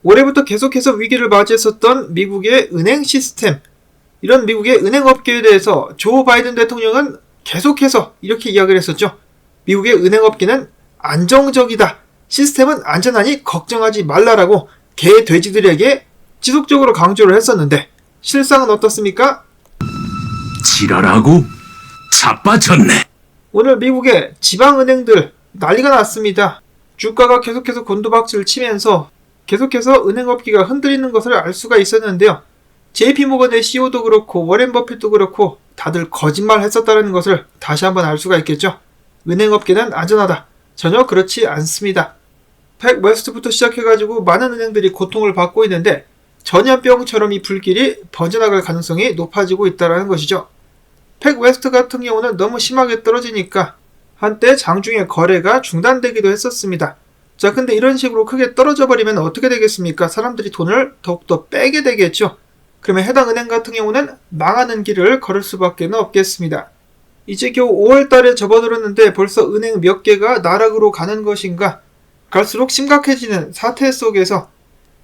올해부터 계속해서 위기를 맞이했었던 미국의 은행 시스템, 이런 미국의 은행업계에 대해서 조 바이든 대통령은 계속해서 이렇게 이야기를 했었죠. 미국의 은행업계는 안정적이다. 시스템은 안전하니 걱정하지 말라라고 개 돼지들에게 지속적으로 강조를 했었는데 실상은 어떻습니까? 지랄하고 자빠졌네. 오늘 미국의 지방은행들 난리가 났습니다. 주가가 계속해서 곤두박질 치면서 계속해서 은행업계가 흔들리는 것을 알 수가 있었는데요. JP모건의 CEO도 그렇고 워렌 버핏도 그렇고 다들 거짓말 했었다는 것을 다시 한번 알 수가 있겠죠. 은행업계는 안전하다. 전혀 그렇지 않습니다. 팩웨스트부터 시작해가지고 많은 은행들이 고통을 받고 있는데 전염병처럼 이 불길이 번져나갈 가능성이 높아지고 있다는 것이죠. 팩웨스트 같은 경우는 너무 심하게 떨어지니까 한때 장중에 거래가 중단되기도 했었습니다. 자, 근데 이런 식으로 크게 떨어져 버리면 어떻게 되겠습니까? 사람들이 돈을 더욱더 빼게 되겠죠. 그러면 해당 은행 같은 경우는 망하는 길을 걸을 수밖에 없겠습니다. 이제 겨우 5월달에 접어들었는데 벌써 은행 몇 개가 나락으로 가는 것인가? 갈수록 심각해지는 사태 속에서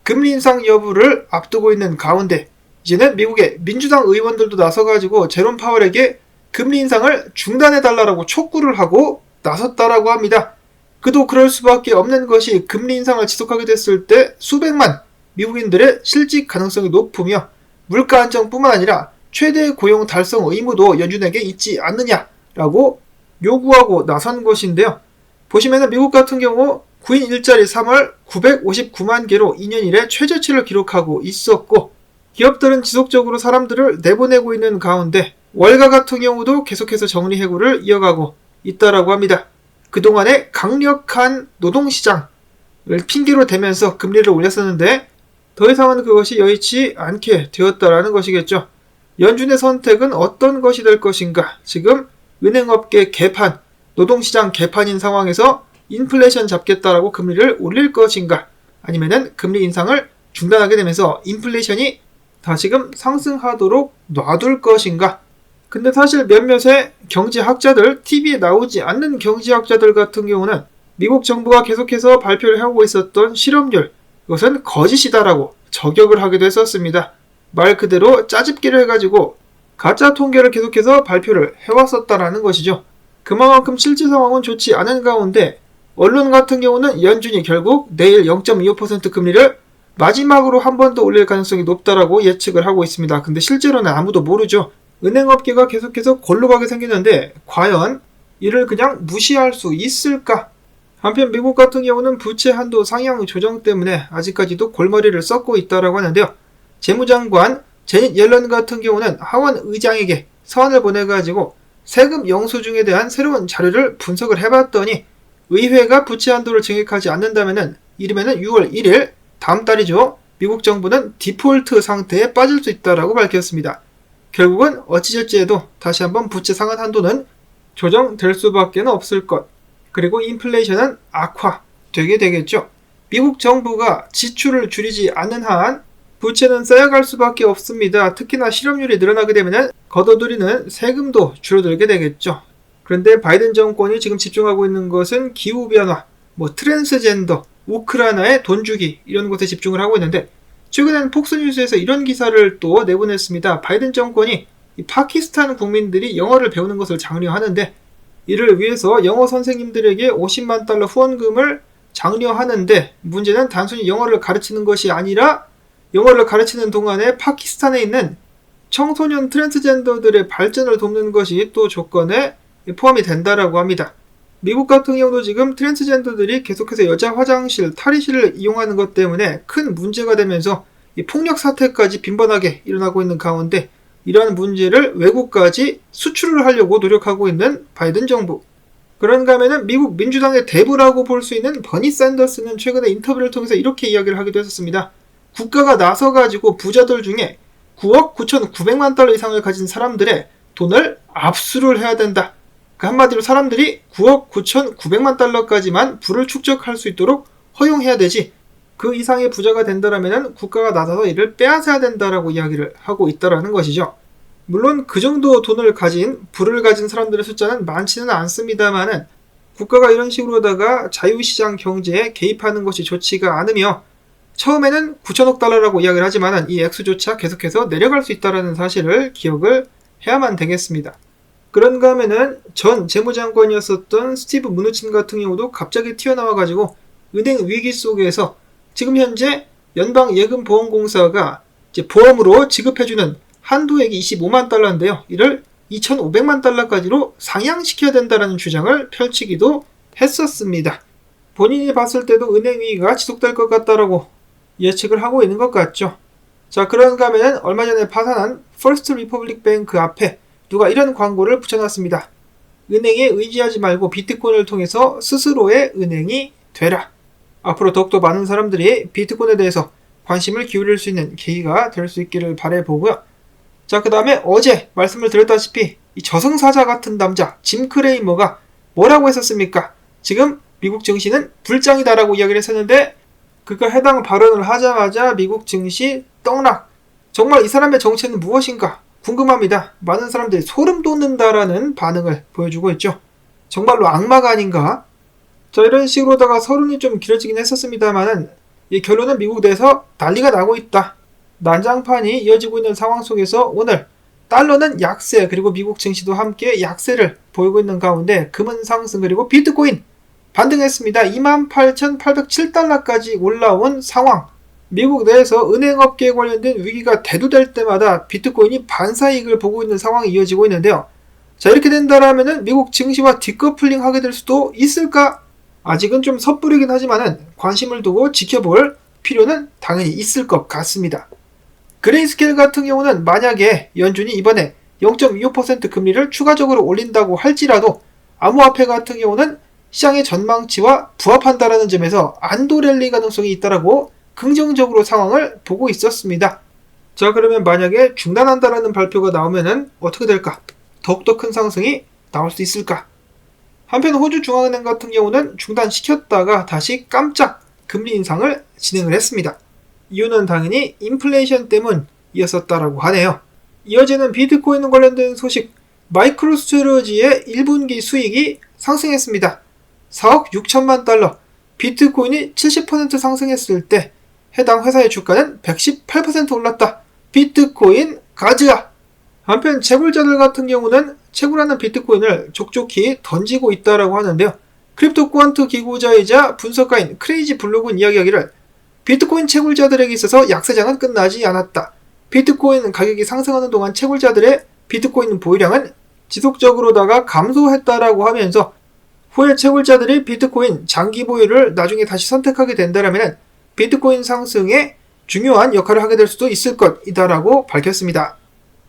금리 인상 여부를 앞두고 있는 가운데 이제는 미국의 민주당 의원들도 나서가지고 제롬 파월에게 금리 인상을 중단해달라고 촉구를 하고 나섰다라고 합니다. 그도 그럴 수밖에 없는 것이 금리 인상을 지속하게 됐을 때 수백만 미국인들의 실직 가능성이 높으며 물가 안정뿐만 아니라 최대 고용 달성 의무도 연준에게 있지 않느냐라고 요구하고 나선 것인데요. 보시면은 미국 같은 경우 9인 일자리 3월 959만 개로 2년 이래 최저치를 기록하고 있었고 기업들은 지속적으로 사람들을 내보내고 있는 가운데 월가 같은 경우도 계속해서 정리해고를 이어가고 있다라고 합니다. 그동안의 강력한 노동시장을 핑계로 대면서 금리를 올렸었는데 더 이상은 그것이 여의치 않게 되었다라는 것이겠죠. 연준의 선택은 어떤 것이 될 것인가? 지금 은행업계 개판, 노동시장 개판인 상황에서 인플레이션 잡겠다라고 금리를 올릴 것인가? 아니면은 금리 인상을 중단하게 되면서 인플레이션이 다시금 상승하도록 놔둘 것인가? 근데 사실 몇몇의 경제학자들, TV에 나오지 않는 경제학자들 같은 경우는 미국 정부가 계속해서 발표를 하고 있었던 실업률, 이것은 거짓이다라고 저격을 하기도 했었습니다. 말 그대로 짜집기를 해가지고 가짜 통계를 계속해서 발표를 해왔었다라는 것이죠. 그만큼 실제 상황은 좋지 않은 가운데 언론 같은 경우는 연준이 결국 내일 0.25% 금리를 마지막으로 한 번 더 올릴 가능성이 높다라고 예측을 하고 있습니다. 근데 실제로는 아무도 모르죠. 은행업계가 계속해서 골로 가게 생기는데 과연 이를 그냥 무시할 수 있을까? 한편 미국 같은 경우는 부채 한도 상향 조정 때문에 아직까지도 골머리를 썩고 있다라고 하는데요. 재무장관 제닛 옐런 같은 경우는 하원 의장에게 서한을 보내가지고 세금 영수증에 대한 새로운 자료를 분석을 해봤더니 의회가 부채 한도를 증액하지 않는다면은 이르면은 6월 1일 다음 달이죠. 미국 정부는 디폴트 상태에 빠질 수 있다라고 밝혔습니다. 결국은 어찌될지 해도 다시 한번 부채 상한 한도는 조정될 수밖에 없을 것. 그리고 인플레이션은 악화되게 되겠죠. 미국 정부가 지출을 줄이지 않는 한 부채는 쌓여갈 수밖에 없습니다. 특히나 실업률이 늘어나게 되면 걷어들이는 세금도 줄어들게 되겠죠. 그런데 바이든 정권이 지금 집중하고 있는 것은 기후변화, 트랜스젠더, 우크라이나에 돈 주기 이런 것에 집중을 하고 있는데 최근엔 폭스뉴스에서 이런 기사를 또 내보냈습니다. 바이든 정권이 파키스탄 국민들이 영어를 배우는 것을 장려하는데 이를 위해서 영어 선생님들에게 50만 달러 후원금을 장려하는데 문제는 단순히 영어를 가르치는 것이 아니라 영어를 가르치는 동안에 파키스탄에 있는 청소년 트랜스젠더들의 발전을 돕는 것이 또 조건에 포함이 된다라고 합니다. 미국 같은 경우도 지금 트랜스젠더들이 계속해서 여자 화장실, 탈의실을 이용하는 것 때문에 큰 문제가 되면서 이 폭력 사태까지 빈번하게 일어나고 있는 가운데 이러한 문제를 외국까지 수출을 하려고 노력하고 있는 바이든 정부. 그런가 하면은 미국 민주당의 대부라고 볼 수 있는 버니 샌더스는 최근에 인터뷰를 통해서 이렇게 이야기를 하기도 했었습니다. 국가가 나서가지고 부자들 중에 9억 9,900만 달러 이상을 가진 사람들의 돈을 압수를 해야 된다. 그 한마디로 사람들이 9억 9,900만 달러까지만 부를 축적할 수 있도록 허용해야 되지 그 이상의 부자가 된다면 국가가 나서서 이를 빼앗아야 된다라고 이야기를 하고 있다라는 것이죠. 물론 그 정도 돈을 가진 부를 가진 사람들의 숫자는 많지는 않습니다만은 국가가 이런 식으로다가 자유시장 경제에 개입하는 것이 좋지가 않으며 처음에는 9천억 달러라고 이야기를 하지만 이 액수조차 계속해서 내려갈 수 있다는 사실을 기억을 해야만 되겠습니다. 그런가 하면은 전 재무장관이었었던 스티브 무누친 같은 경우도 갑자기 튀어나와가지고 은행 위기 속에서 지금 현재 연방예금보험공사가 이제 보험으로 지급해주는 한도액이 25만 달러인데요. 이를 2,500만 달러까지로 상향시켜야 된다는 주장을 펼치기도 했었습니다. 본인이 봤을 때도 은행 위기가 지속될 것 같다라고 예측을 하고 있는 것 같죠. 자, 그런가 하면 얼마 전에 파산한 퍼스트 리퍼블릭 뱅크 앞에 누가 이런 광고를 붙여놨습니다. 은행에 의지하지 말고 비트코인을 통해서 스스로의 은행이 되라. 앞으로 더욱더 많은 사람들이 비트코인에 대해서 관심을 기울일 수 있는 계기가 될 수 있기를 바라보고요. 자, 그 다음에 어제 말씀을 드렸다시피 이 저승사자 같은 남자 짐 크레이머가 뭐라고 했었습니까? 지금 미국 증시는 불장이다라고 이야기를 했었는데 그가 해당 발언을 하자마자 미국 증시 떡락. 정말 이 사람의 정체는 무엇인가 궁금합니다. 많은 사람들이 소름 돋는다라는 반응을 보여주고 있죠. 정말로 악마가 아닌가? 자, 이런 식으로다가 서론이 좀 길어지긴 했었습니다만은 이 결론은 미국 내에서 난리가 나고 있다. 난장판이 이어지고 있는 상황 속에서 오늘 달러는 약세, 그리고 미국 증시도 함께 약세를 보이고 있는 가운데 금은 상승, 그리고 비트코인 반등했습니다. 28,807달러까지 올라온 상황. 미국 내에서 은행업계에 관련된 위기가 대두될 때마다 비트코인이 반사이익을 보고 있는 상황이 이어지고 있는데요. 자, 이렇게 된다라면은 미국 증시와 디커플링 하게 될 수도 있을까? 아직은 좀 섣부르긴 하지만은 관심을 두고 지켜볼 필요는 당연히 있을 것 같습니다. 그레이스케일 같은 경우는 만약에 연준이 이번에 0.25% 금리를 추가적으로 올린다고 할지라도 암호화폐 같은 경우는 시장의 전망치와 부합한다라는 점에서 안도 랠리 가능성이 있다라고 긍정적으로 상황을 보고 있었습니다. 자, 그러면 만약에 중단한다라는 발표가 나오면은 어떻게 될까? 더욱더 큰 상승이 나올 수 있을까? 한편 호주 중앙은행 같은 경우는 중단시켰다가 다시 깜짝 금리 인상을 진행을 했습니다. 이유는 당연히 인플레이션 때문이었었다라고 하네요. 이어지는 비트코인 관련된 소식, 마이크로스트레지의 1분기 수익이 상승했습니다. 4억 6천만 달러, 비트코인이 70% 상승했을 때 해당 회사의 주가는 118% 올랐다. 비트코인 가즈아. 한편 채굴자들 같은 경우는 채굴하는 비트코인을 족족히 던지고 있다라고 하는데요. 크립토 퀀트 기고자이자 분석가인 크레이지 블록은 이야기하기를 비트코인 채굴자들에게 있어서 약세장은 끝나지 않았다. 비트코인 가격이 상승하는 동안 채굴자들의 비트코인 보유량은 지속적으로다가 감소했다라고 하면서 후에 채굴자들이 비트코인 장기 보유를 나중에 다시 선택하게 된다면 비트코인 상승에 중요한 역할을 하게 될 수도 있을 것이다라고 밝혔습니다.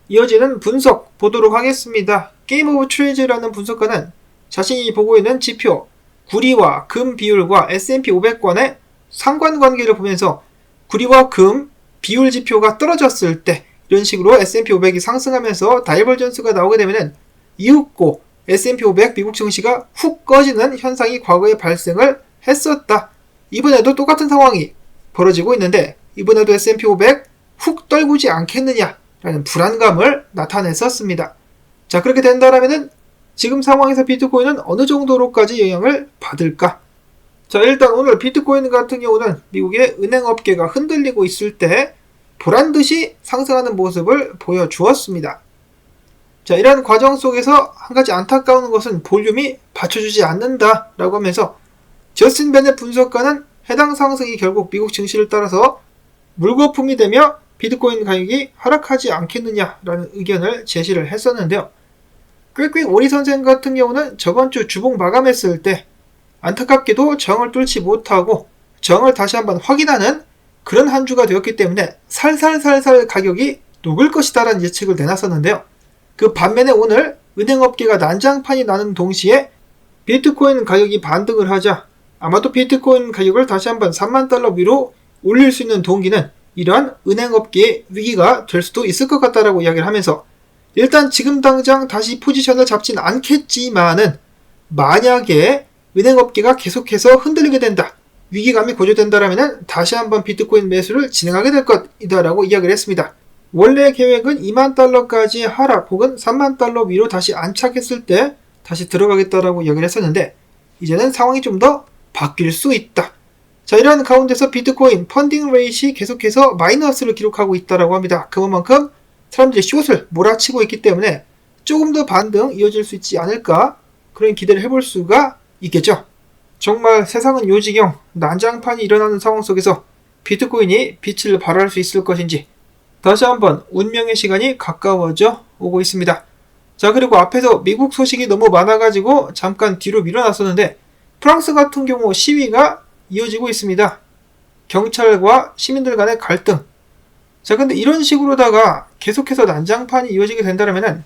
이어지는 분석 보도록 하겠습니다. 게임 오브 트레이즈라는 분석가는 자신이 보고 있는 지표 구리와 금 비율과 S&P 500권의 상관관계를 보면서 구리와 금 비율 지표가 떨어졌을 때 이런 식으로 S&P 500이 상승하면서 다이버전스가 나오게 되면 이윽고 S&P 500 미국 증시가 훅 꺼지는 현상이 과거에 발생을 했었다. 이번에도 똑같은 상황이 벌어지고 있는데 이번에도 S&P 500 훅 떨구지 않겠느냐라는 불안감을 나타냈었습니다. 자, 그렇게 된다라면은 지금 상황에서 비트코인은 어느 정도로까지 영향을 받을까? 자, 일단 오늘 비트코인 같은 경우는 미국의 은행업계가 흔들리고 있을 때 보란듯이 상승하는 모습을 보여주었습니다. 자, 이러한 과정 속에서 한 가지 안타까운 것은 볼륨이 받쳐주지 않는다라고 하면서 저스틴 베넷 분석가는 해당 상승이 결국 미국 증시를 따라서 물거품이 되며 비트코인 가격이 하락하지 않겠느냐라는 의견을 제시를 했었는데요. 꾀꾀 오리 선생 같은 경우는 저번 주 주봉 마감했을 때 안타깝게도 저항을 뚫지 못하고 저항을 다시 한번 확인하는 그런 한 주가 되었기 때문에 살살살살 가격이 녹을 것이다라는 예측을 내놨었는데요. 그 반면에 오늘 은행업계가 난장판이 나는 동시에 비트코인 가격이 반등을 하자 아마도 비트코인 가격을 다시 한번 3만 달러 위로 올릴 수 있는 동기는 이러한 은행업계의 위기가 될 수도 있을 것 같다라고 이야기를 하면서 일단 지금 당장 다시 포지션을 잡진 않겠지만은 만약에 은행업계가 계속해서 흔들리게 된다, 위기감이 고조된다라면 다시 한번 비트코인 매수를 진행하게 될 것이다라고 이야기를 했습니다. 원래 계획은 2만 달러까지 하락 혹은 3만 달러 위로 다시 안착했을 때 다시 들어가겠다라고 이야기를 했었는데 이제는 상황이 좀 더 바뀔 수 있다. 자, 이런 가운데서 비트코인 펀딩 레이트이 계속해서 마이너스를 기록하고 있다라고 합니다. 그만큼 사람들이 숏을 몰아치고 있기 때문에 조금 더 반등 이어질 수 있지 않을까, 그런 기대를 해볼 수가 있겠죠. 정말 세상은 요지경 난장판이 일어나는 상황 속에서 비트코인이 빛을 발할 수 있을 것인지 다시 한번 운명의 시간이 가까워져 오고 있습니다. 자, 그리고 앞에서 미국 소식이 너무 많아가지고 잠깐 뒤로 밀어놨었는데, 프랑스 같은 경우 시위가 이어지고 있습니다. 경찰과 시민들 간의 갈등. 자, 근데 이런 식으로다가 계속해서 난장판이 이어지게 된다면은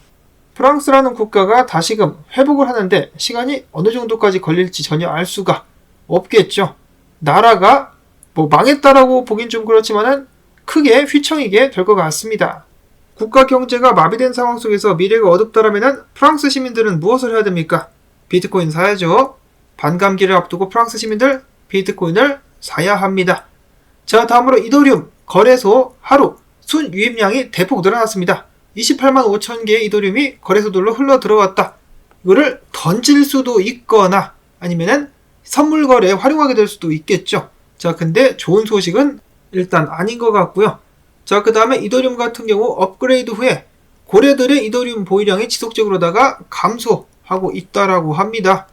프랑스라는 국가가 다시금 회복을 하는데 시간이 어느 정도까지 걸릴지 전혀 알 수가 없겠죠. 나라가 뭐 망했다라고 보긴 좀 그렇지만은 크게 휘청이게 될 것 같습니다. 국가 경제가 마비된 상황 속에서 미래가 어둡다라면은 프랑스 시민들은 무엇을 해야 됩니까? 비트코인 사야죠. 반감기를 앞두고 프랑스 시민들 비트코인을 사야 합니다. 자, 다음으로 이더리움 거래소 하루 순 유입량이 대폭 늘어났습니다. 28만 5천 개의 이더리움이 거래소들로 흘러 들어왔다. 이거를 던질 수도 있거나 아니면은 선물 거래에 활용하게 될 수도 있겠죠. 자, 근데 좋은 소식은 일단 아닌 것 같고요. 자, 그 다음에 이더리움 같은 경우 업그레이드 후에 고래들의 이더리움 보유량이 지속적으로다가 감소하고 있다라고 합니다.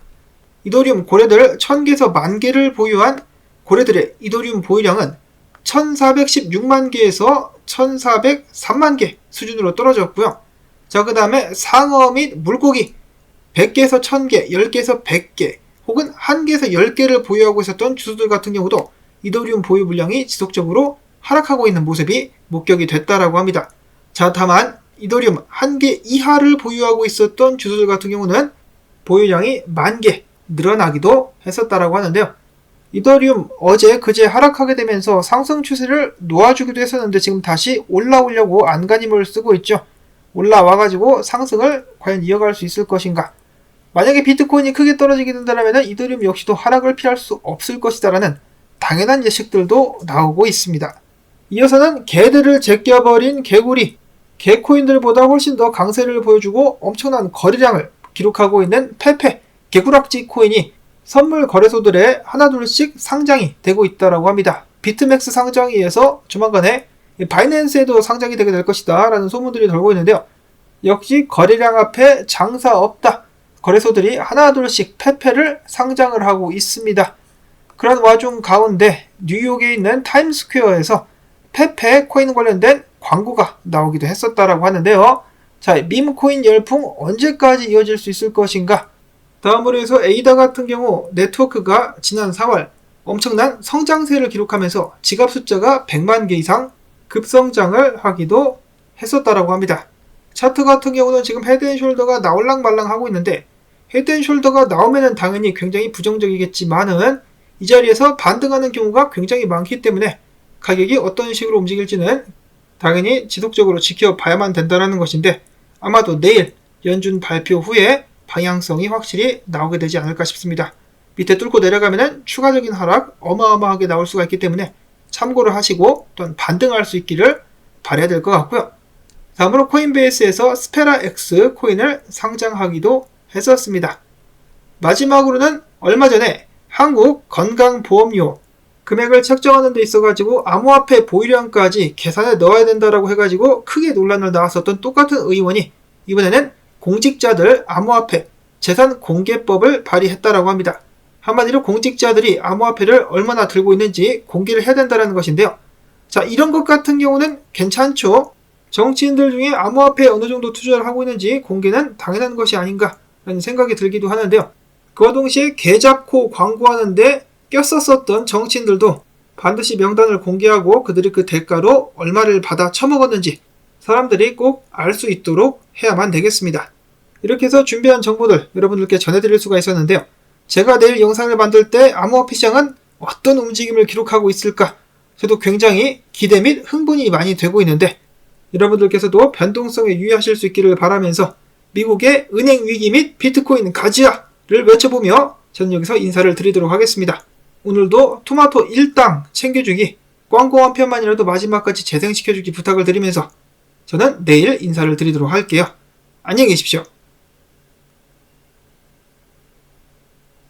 이더리움 고래들 1000개에서 10,000개를 보유한 고래들의 이더리움 보유량은 1416만 개에서 1403만 개 수준으로 떨어졌고요. 자, 그 다음에 상어 및 물고기 100개에서 1000개, 10개에서 100개 혹은 1개에서 10개를 보유하고 있었던 주주들 같은 경우도 이더리움 보유 물량이 지속적으로 하락하고 있는 모습이 목격이 됐다라고 합니다. 자, 다만 이더리움 1개 이하를 보유하고 있었던 주주들 같은 경우는 보유량이 10,000개 늘어나기도 했었다라고 하는데요. 이더리움 어제 그제 하락하게 되면서 상승 추세를 놓아주기도 했었는데 지금 다시 올라오려고 안간힘을 쓰고 있죠. 올라와가지고 상승을 과연 이어갈 수 있을 것인가. 만약에 비트코인이 크게 떨어지게 된다면 이더리움 역시도 하락을 피할 수 없을 것이다라는 당연한 예측들도 나오고 있습니다. 이어서는 개들을 제껴버린 개구리, 개코인들보다 훨씬 더 강세를 보여주고 엄청난 거래량을 기록하고 있는 페페, 개구락지 코인이 선물 거래소들에 하나둘씩 상장이 되고 있다고 합니다. 비트맥스 상장에 의해서 조만간에 바이낸스에도 상장이 되게 될 것이다 라는 소문들이 돌고 있는데요. 역시 거래량 앞에 장사 없다. 거래소들이 하나둘씩 페페를 상장을 하고 있습니다. 그런 와중 가운데 뉴욕에 있는 타임스퀘어에서 페페 코인 관련된 광고가 나오기도 했었다라고 하는데요. 자, 밈코인 열풍 언제까지 이어질 수 있을 것인가? 다음으로 해서 에이다 같은 경우 네트워크가 지난 4월 엄청난 성장세를 기록하면서 지갑 숫자가 100만 개 이상 급성장을 하기도 했었다라고 합니다. 차트 같은 경우는 지금 헤드앤숄더가 나올랑말랑 하고 있는데, 헤드앤숄더가 나오면은 당연히 굉장히 부정적이겠지만은 이 자리에서 반등하는 경우가 굉장히 많기 때문에 가격이 어떤 식으로 움직일지는 당연히 지속적으로 지켜봐야만 된다는 것인데, 아마도 내일 연준 발표 후에 방향성이 확실히 나오게 되지 않을까 싶습니다. 밑에 뚫고 내려가면은 추가적인 하락 어마어마하게 나올 수가 있기 때문에 참고를 하시고 또한 반등할 수 있기를 바라야 될 것 같고요. 다음으로 코인베이스에서 스페라 X 코인을 상장하기도 했었습니다. 마지막으로는 얼마 전에 한국 건강보험료 금액을 책정하는 데 있어가지고 암호화폐 보유량까지 계산에 넣어야 된다라고 해가지고 크게 논란을 나왔었던 똑같은 의원이 이번에는 공직자들 암호화폐 재산 공개법을 발의했다라고 합니다. 한마디로 공직자들이 암호화폐를 얼마나 들고 있는지 공개를 해야 된다는 것인데요. 자, 이런 것 같은 경우는 괜찮죠. 정치인들 중에 암호화폐에 어느 정도 투자를 하고 있는지 공개는 당연한 것이 아닌가 라는 생각이 들기도 하는데요. 그와 동시에 개 잡고 광고하는데 꼈었던 정치인들도 반드시 명단을 공개하고 그들이 그 대가로 얼마를 받아 처먹었는지 사람들이 꼭 알 수 있도록 해야만 되겠습니다. 이렇게 해서 준비한 정보들 여러분들께 전해드릴 수가 있었는데요. 제가 내일 영상을 만들 때 암호화폐 시장은 어떤 움직임을 기록하고 있을까? 저도 굉장히 기대 및 흥분이 많이 되고 있는데 여러분들께서도 변동성에 유의하실 수 있기를 바라면서 미국의 은행 위기 및 비트코인 가지야를 외쳐보며 저는 여기서 인사를 드리도록 하겠습니다. 오늘도 토마토 1당 챙겨주기, 광고 한 편만이라도 마지막까지 재생시켜주기 부탁을 드리면서 저는 내일 인사를 드리도록 할게요. 안녕히 계십시오.